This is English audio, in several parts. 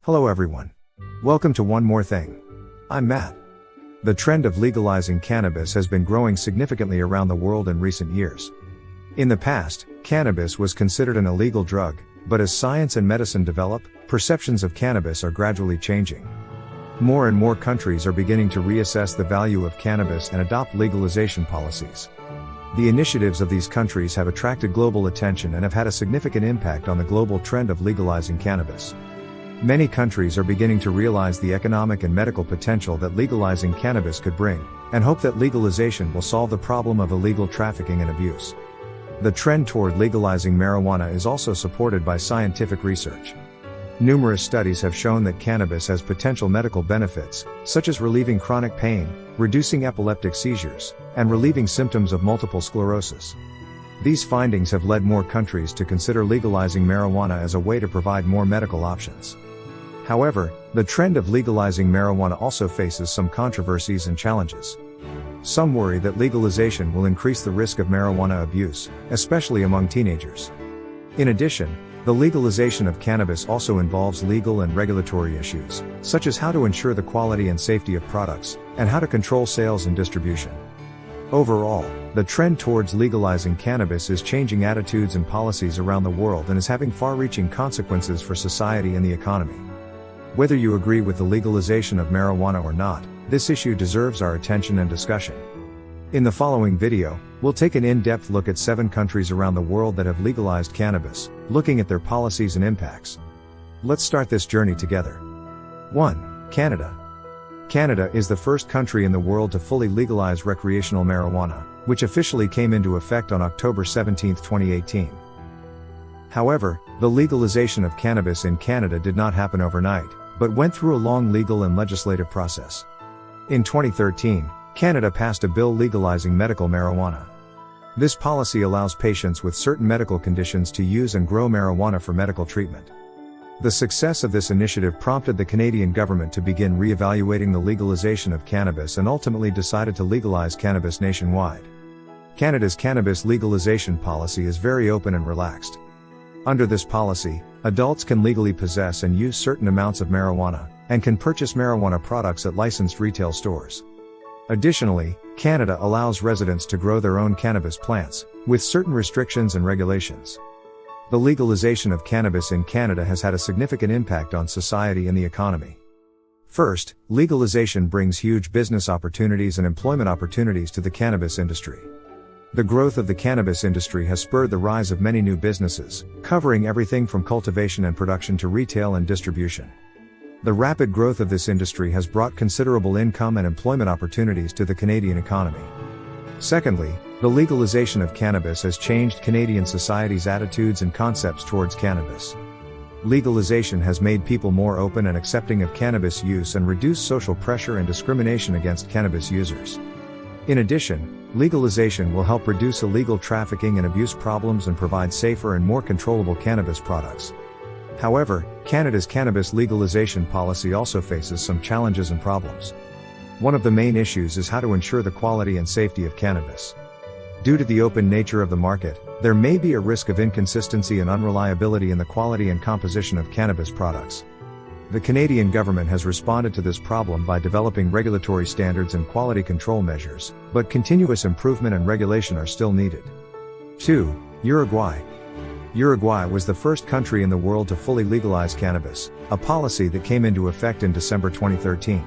Hello everyone. Welcome to One More Thing. I'm Matt. The trend of legalizing cannabis has been growing significantly around the world in recent years. In the past, cannabis was considered an illegal drug, but as science and medicine develop, perceptions of cannabis are gradually changing. More and more countries are beginning to reassess the value of cannabis and adopt legalization policies. The initiatives of these countries have attracted global attention and have had a significant impact on the global trend of legalizing cannabis. Many countries are beginning to realize the economic and medical potential that legalizing cannabis could bring, and hope that legalization will solve the problem of illegal trafficking and abuse. The trend toward legalizing marijuana is also supported by scientific research. Numerous studies have shown that cannabis has potential medical benefits, such as relieving chronic pain, reducing epileptic seizures, and relieving symptoms of multiple sclerosis. These findings have led more countries to consider legalizing marijuana as a way to provide more medical options. However, the trend of legalizing marijuana also faces some controversies and challenges. Some worry that legalization will increase the risk of marijuana abuse, especially among teenagers. In addition, the legalization of cannabis also involves legal and regulatory issues, such as how to ensure the quality and safety of products, and how to control sales and distribution. Overall, the trend towards legalizing cannabis is changing attitudes and policies around the world and is having far-reaching consequences for society and the economy. Whether you agree with the legalization of marijuana or not, this issue deserves our attention and discussion. In the following video, we'll take an in-depth look at 7 countries around the world that have legalized cannabis, looking at their policies and impacts. Let's start this journey together. 1. Canada. Canada is the first country in the world to fully legalize recreational marijuana, which officially came into effect on October 17, 2018. However, the legalization of cannabis in Canada did not happen overnight, but went through a long legal and legislative process. In 2013, Canada passed a bill legalizing medical marijuana. This policy allows patients with certain medical conditions to use and grow marijuana for medical treatment. The success of this initiative prompted the Canadian government to begin re-evaluating the legalization of cannabis and ultimately decided to legalize cannabis nationwide. Canada's cannabis legalization policy is very open and relaxed. Under this policy, adults can legally possess and use certain amounts of marijuana, and can purchase marijuana products at licensed retail stores. Additionally, Canada allows residents to grow their own cannabis plants, with certain restrictions and regulations. The legalization of cannabis in Canada has had a significant impact on society and the economy. First, legalization brings huge business opportunities and employment opportunities to the cannabis industry. The growth of the cannabis industry has spurred the rise of many new businesses, covering everything from cultivation and production to retail and distribution. The rapid growth of this industry has brought considerable income and employment opportunities to the Canadian economy. Secondly, the legalization of cannabis has changed Canadian society's attitudes and concepts towards cannabis. Legalization has made people more open and accepting of cannabis use and reduced social pressure and discrimination against cannabis users. In addition, legalization will help reduce illegal trafficking and abuse problems and provide safer and more controllable cannabis products. However, Canada's cannabis legalization policy also faces some challenges and problems. One of the main issues is how to ensure the quality and safety of cannabis. Due to the open nature of the market, there may be a risk of inconsistency and unreliability in the quality and composition of cannabis products. The Canadian government has responded to this problem by developing regulatory standards and quality control measures, but continuous improvement and regulation are still needed. 2. Uruguay. Uruguay was the first country in the world to fully legalize cannabis, a policy that came into effect in December 2013.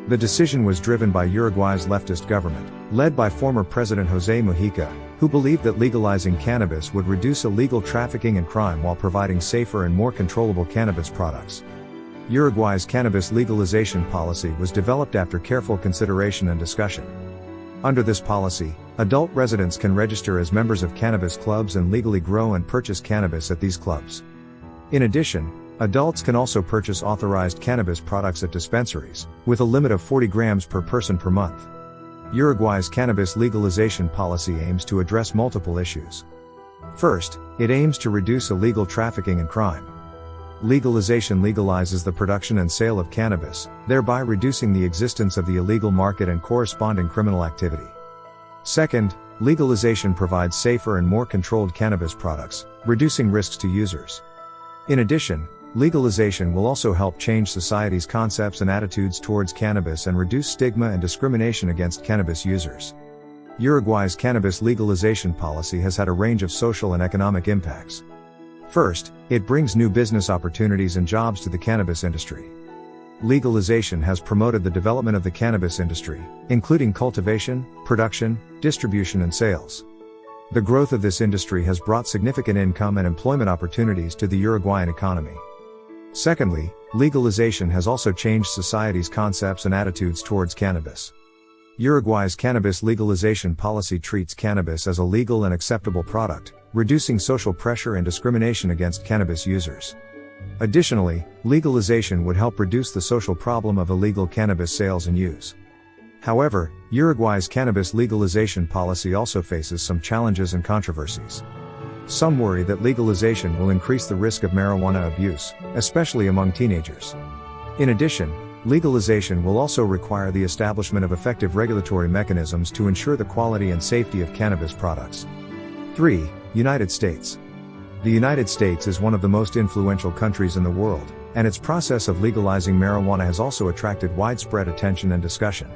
The decision was driven by Uruguay's leftist government, led by former President José Mujica, who believed that legalizing cannabis would reduce illegal trafficking and crime while providing safer and more controllable cannabis products. Uruguay's cannabis legalization policy was developed after careful consideration and discussion. Under this policy, adult residents can register as members of cannabis clubs and legally grow and purchase cannabis at these clubs. In addition, adults can also purchase authorized cannabis products at dispensaries, with a limit of 40 grams per person per month. Uruguay's cannabis legalization policy aims to address multiple issues. First, it aims to reduce illegal trafficking and crime. Legalization legalizes the production and sale of cannabis, thereby reducing the existence of the illegal market and corresponding criminal activity. Second, legalization provides safer and more controlled cannabis products, reducing risks to users. In addition, Legalization will also help change society's concepts and attitudes towards cannabis and reduce stigma and discrimination against cannabis users. Uruguay's cannabis legalization policy has had a range of social and economic impacts. First, it brings new business opportunities and jobs to the cannabis industry. Legalization has promoted the development of the cannabis industry, including cultivation, production, distribution and sales. The growth of this industry has brought significant income and employment opportunities to the Uruguayan economy. Secondly, legalization has also changed society's concepts and attitudes towards cannabis. Uruguay's cannabis legalization policy treats cannabis as a legal and acceptable product, reducing social pressure and discrimination against cannabis users. Additionally, legalization would help reduce the social problem of illegal cannabis sales and use. However, Uruguay's cannabis legalization policy also faces some challenges and controversies. Some worry that legalization will increase the risk of marijuana abuse, especially among teenagers. In addition, legalization will also require the establishment of effective regulatory mechanisms to ensure the quality and safety of cannabis products. 3. United States. The United States is one of the most influential countries in the world, and its process of legalizing marijuana has also attracted widespread attention and discussion.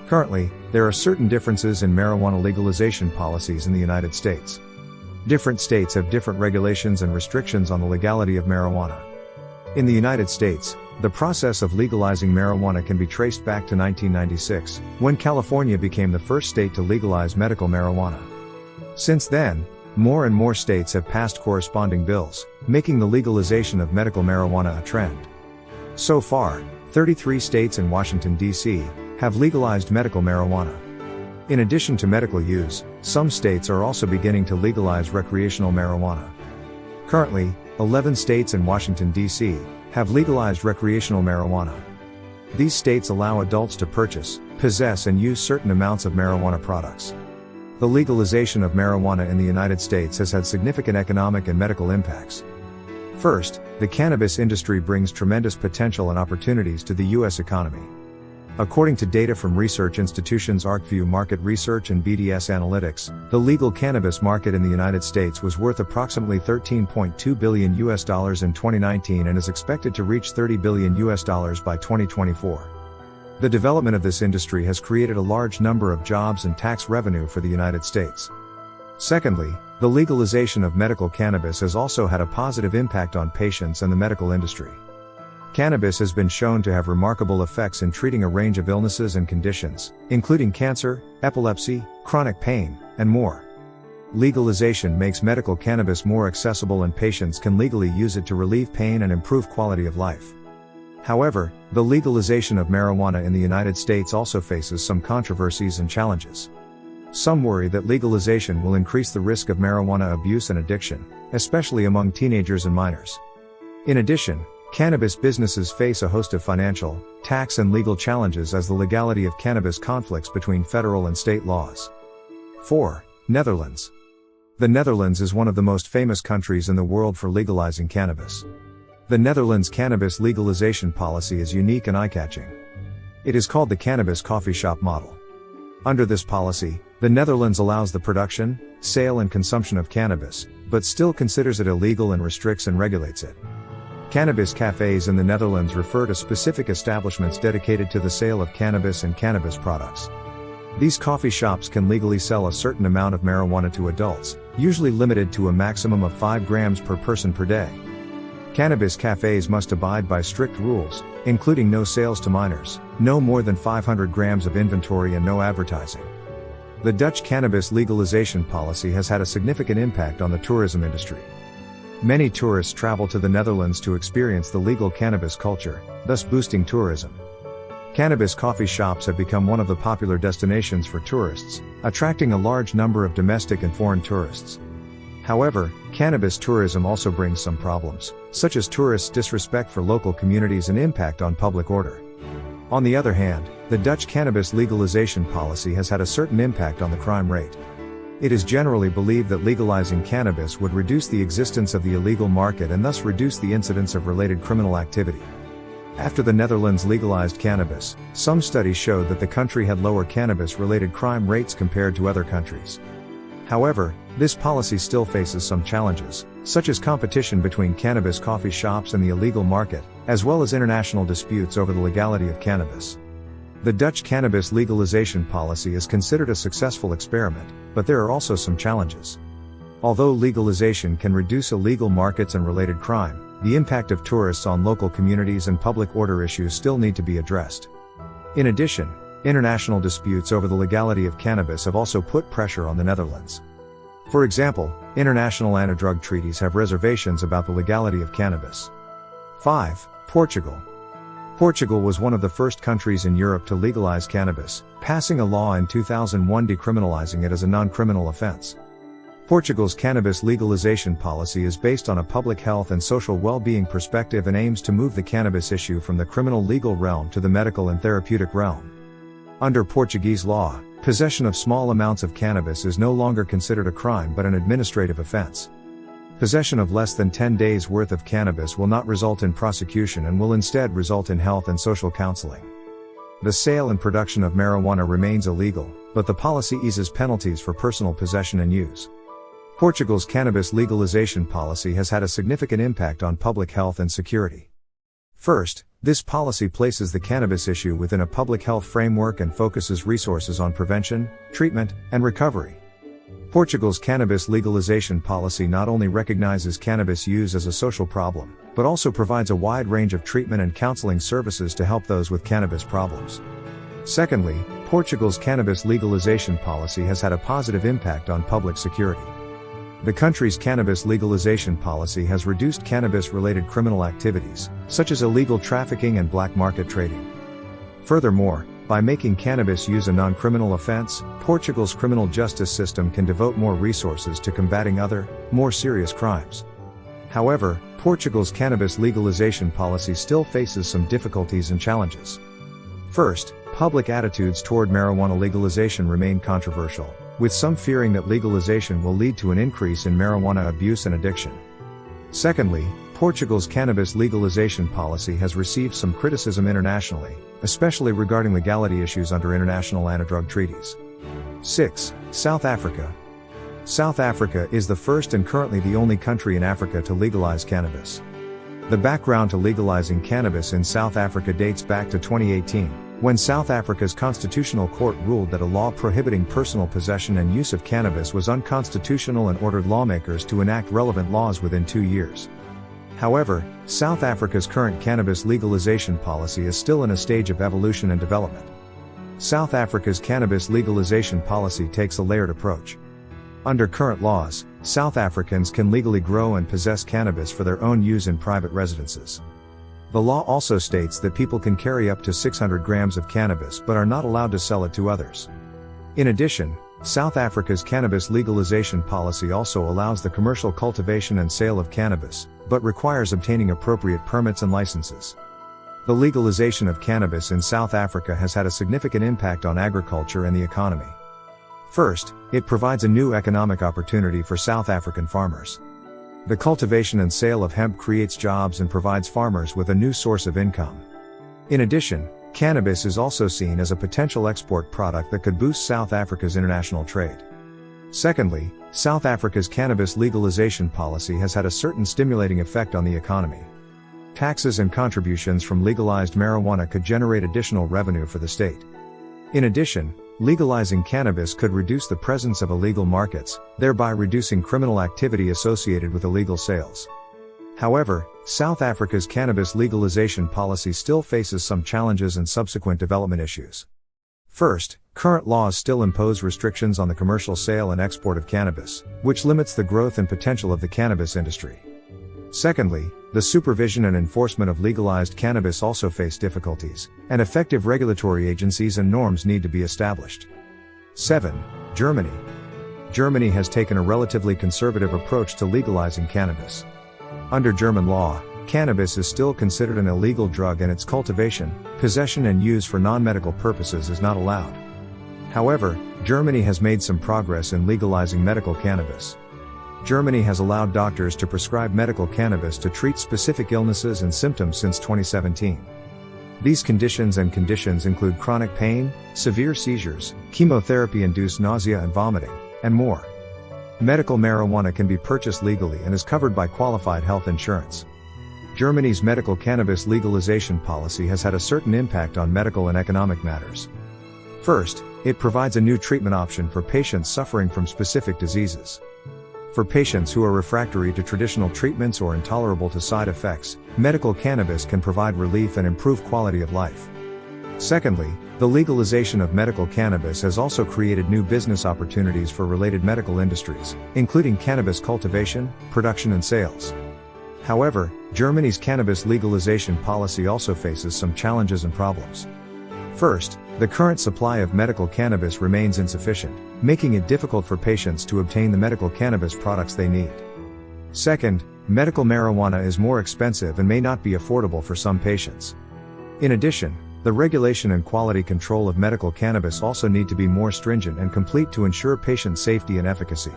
Currently, there are certain differences in marijuana legalization policies in the United States. Different states have different regulations and restrictions on the legality of marijuana. In the United States, the process of legalizing marijuana can be traced back to 1996, when California became the first state to legalize medical marijuana. Since then, more and more states have passed corresponding bills, making the legalization of medical marijuana a trend. So far, 33 states and Washington, D.C., have legalized medical marijuana. In addition to medical use, some states are also beginning to legalize recreational marijuana. Currently, 11 states and Washington, D.C., have legalized recreational marijuana. These states allow adults to purchase, possess and use certain amounts of marijuana products. The legalization of marijuana in the United States has had significant economic and medical impacts. First, the cannabis industry brings tremendous potential and opportunities to the U.S. economy. According to data from research institutions ArcView Market Research and BDS Analytics, the legal cannabis market in the United States was worth approximately $13.2 billion in 2019 and is expected to reach $30 billion by 2024. The development of this industry has created a large number of jobs and tax revenue for the United States. Secondly, the legalization of medical cannabis has also had a positive impact on patients and the medical industry. Cannabis has been shown to have remarkable effects in treating a range of illnesses and conditions, including cancer, epilepsy, chronic pain, and more. Legalization makes medical cannabis more accessible and patients can legally use it to relieve pain and improve quality of life. However, the legalization of marijuana in the United States also faces some controversies and challenges. Some worry that legalization will increase the risk of marijuana abuse and addiction, especially among teenagers and minors. In addition, cannabis businesses face a host of financial, tax and legal challenges as the legality of cannabis conflicts between federal and state laws. 4. Netherlands. The Netherlands is one of the most famous countries in the world for legalizing cannabis. The Netherlands' cannabis legalization policy is unique and eye-catching. It is called the cannabis coffee shop model. Under this policy, the Netherlands allows the production, sale and consumption of cannabis, but still considers it illegal and restricts and regulates it. Cannabis cafes in the Netherlands refer to specific establishments dedicated to the sale of cannabis and cannabis products. These coffee shops can legally sell a certain amount of marijuana to adults, usually limited to a maximum of 5 grams per person per day. Cannabis cafes must abide by strict rules, including no sales to minors, no more than 500 grams of inventory and no advertising. The Dutch cannabis legalization policy has had a significant impact on the tourism industry. Many tourists travel to the Netherlands to experience the legal cannabis culture, thus boosting tourism. Cannabis coffee shops have become one of the popular destinations for tourists, attracting a large number of domestic and foreign tourists. However, cannabis tourism also brings some problems, such as tourists' disrespect for local communities and impact on public order. On the other hand, the Dutch cannabis legalization policy has had a certain impact on the crime rate. It is generally believed that legalizing cannabis would reduce the existence of the illegal market and thus reduce the incidence of related criminal activity. After the Netherlands legalized cannabis, some studies showed that the country had lower cannabis-related crime rates compared to other countries. However, this policy still faces some challenges, such as competition between cannabis coffee shops and the illegal market, as well as international disputes over the legality of cannabis. The Dutch cannabis legalization policy is considered a successful experiment, but there are also some challenges. Although legalization can reduce illegal markets and related crime, the impact of tourists on local communities and public order issues still need to be addressed. In addition, international disputes over the legality of cannabis have also put pressure on the Netherlands. For example, international anti-drug treaties have reservations about the legality of cannabis. 5. Portugal. Portugal was one of the first countries in Europe to legalize cannabis, passing a law in 2001 decriminalizing it as a non-criminal offense. Portugal's cannabis legalization policy is based on a public health and social well-being perspective and aims to move the cannabis issue from the criminal legal realm to the medical and therapeutic realm. Under Portuguese law, possession of small amounts of cannabis is no longer considered a crime but an administrative offense. Possession of less than 10 days' worth of cannabis will not result in prosecution and will instead result in health and social counseling. The sale and production of marijuana remains illegal, but the policy eases penalties for personal possession and use. Portugal's cannabis legalization policy has had a significant impact on public health and security. First, this policy places the cannabis issue within a public health framework and focuses resources on prevention, treatment, and recovery. Portugal's cannabis legalization policy not only recognizes cannabis use as a social problem, but also provides a wide range of treatment and counseling services to help those with cannabis problems. Secondly, Portugal's cannabis legalization policy has had a positive impact on public security. The country's cannabis legalization policy has reduced cannabis-related criminal activities, such as illegal trafficking and black market trading. Furthermore, by making cannabis use a non-criminal offense, Portugal's criminal justice system can devote more resources to combating other, more serious crimes. However, Portugal's cannabis legalization policy still faces some difficulties and challenges. First, public attitudes toward marijuana legalization remain controversial, with some fearing that legalization will lead to an increase in marijuana abuse and addiction. Secondly, Portugal's cannabis legalization policy has received some criticism internationally, especially regarding legality issues under international anti-drug treaties. 6. South Africa. South Africa is the first and currently the only country in Africa to legalize cannabis. The background to legalizing cannabis in South Africa dates back to 2018. When South Africa's Constitutional Court ruled that a law prohibiting personal possession and use of cannabis was unconstitutional and ordered lawmakers to enact relevant laws within 2 years. However, South Africa's current cannabis legalization policy is still in a stage of evolution and development. South Africa's cannabis legalization policy takes a layered approach. Under current laws, South Africans can legally grow and possess cannabis for their own use in private residences. The law also states that people can carry up to 600 grams of cannabis but are not allowed to sell it to others. In addition, South Africa's cannabis legalization policy also allows the commercial cultivation and sale of cannabis, but requires obtaining appropriate permits and licenses. The legalization of cannabis in South Africa has had a significant impact on agriculture and the economy. First, it provides a new economic opportunity for South African farmers. The cultivation and sale of hemp creates jobs and provides farmers with a new source of income. In addition, cannabis is also seen as a potential export product that could boost South Africa's international trade. Secondly, South Africa's cannabis legalization policy has had a certain stimulating effect on the economy. Taxes and contributions from legalized marijuana could generate additional revenue for the state. In addition, legalizing cannabis could reduce the presence of illegal markets, thereby reducing criminal activity associated with illegal sales. However, South Africa's cannabis legalization policy still faces some challenges and subsequent development issues. First, current laws still impose restrictions on the commercial sale and export of cannabis, which limits the growth and potential of the cannabis industry. Secondly, the supervision and enforcement of legalized cannabis also face difficulties, and effective regulatory agencies and norms need to be established. 7. Germany. Germany has taken a relatively conservative approach to legalizing cannabis. Under German law, cannabis is still considered an illegal drug and its cultivation, possession and use for non-medical purposes is not allowed. However, Germany has made some progress in legalizing medical cannabis. Germany has allowed doctors to prescribe medical cannabis to treat specific illnesses and symptoms since 2017. These conditions include chronic pain, severe seizures, chemotherapy-induced nausea and vomiting, and more. medical marijuana can be purchased legally and is covered by qualified health insurance. Germany's medical cannabis legalization policy has had a certain impact on medical and economic matters. First, it provides a new treatment option for patients suffering from specific diseases. For patients who are refractory to traditional treatments or intolerable to side effects, medical cannabis can provide relief and improve quality of life. Secondly, the legalization of medical cannabis has also created new business opportunities for related medical industries, including cannabis cultivation, production and sales. However, Germany's cannabis legalization policy also faces some challenges and problems. First, the current supply of medical cannabis remains insufficient, making it difficult for patients to obtain the medical cannabis products they need. Second, medical marijuana is more expensive and may not be affordable for some patients. In addition, the regulation and quality control of medical cannabis also need to be more stringent and complete to ensure patient safety and efficacy.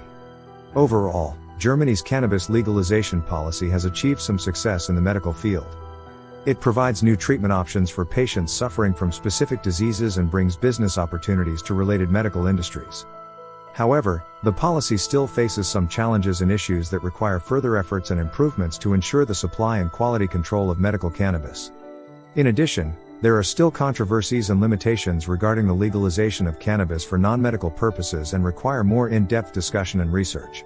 Overall, Germany's cannabis legalization policy has achieved some success in the medical field. It provides new treatment options for patients suffering from specific diseases and brings business opportunities to related medical industries. However, the policy still faces some challenges and issues that require further efforts and improvements to ensure the supply and quality control of medical cannabis. In addition, there are still controversies and limitations regarding the legalization of cannabis for non-medical purposes and require more in-depth discussion and research.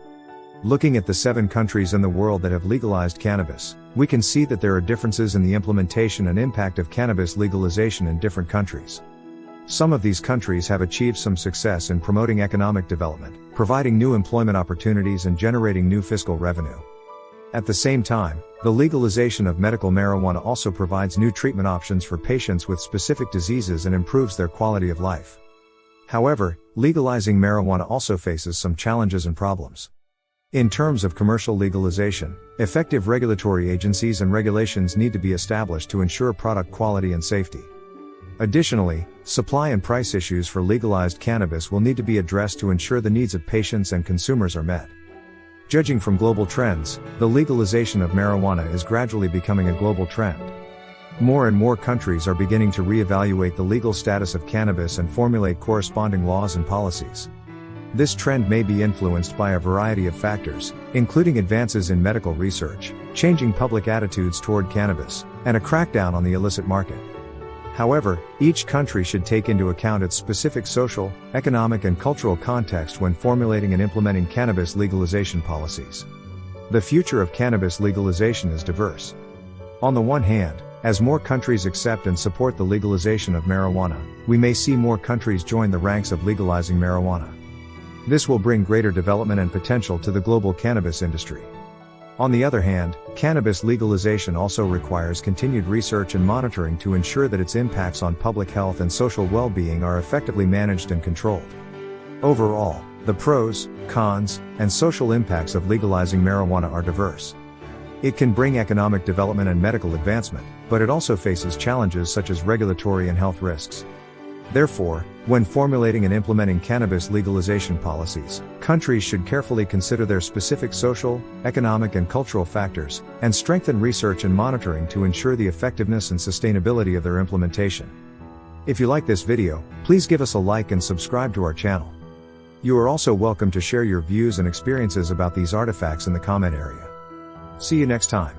Looking at the 7 countries in the world that have legalized cannabis, we can see that there are differences in the implementation and impact of cannabis legalization in different countries. Some of these countries have achieved some success in promoting economic development, providing new employment opportunities and generating new fiscal revenue. At the same time, the legalization of medical marijuana also provides new treatment options for patients with specific diseases and improves their quality of life. However, legalizing marijuana also faces some challenges and problems. In terms of commercial legalization, effective regulatory agencies and regulations need to be established to ensure product quality and safety. Additionally, supply and price issues for legalized cannabis will need to be addressed to ensure the needs of patients and consumers are met. Judging from global trends, the legalization of marijuana is gradually becoming a global trend. More and more countries are beginning to reevaluate the legal status of cannabis and formulate corresponding laws and policies. This trend may be influenced by a variety of factors, including advances in medical research, changing public attitudes toward cannabis, and a crackdown on the illicit market. However, each country should take into account its specific social, economic and cultural context when formulating and implementing cannabis legalization policies. The future of cannabis legalization is diverse. On the one hand, as more countries accept and support the legalization of marijuana, we may see more countries join the ranks of legalizing marijuana. This will bring greater development and potential to the global cannabis industry. On the other hand, cannabis legalization also requires continued research and monitoring to ensure that its impacts on public health and social well-being are effectively managed and controlled. Overall, the pros, cons, and social impacts of legalizing marijuana are diverse. It can bring economic development and medical advancement, but it also faces challenges such as regulatory and health risks. Therefore, when formulating and implementing cannabis legalization policies, countries should carefully consider their specific social, economic and cultural factors, and strengthen research and monitoring to ensure the effectiveness and sustainability of their implementation. If you like this video, please give us a like and subscribe to our channel. You are also welcome to share your views and experiences about these artifacts in the comment area. See you next time.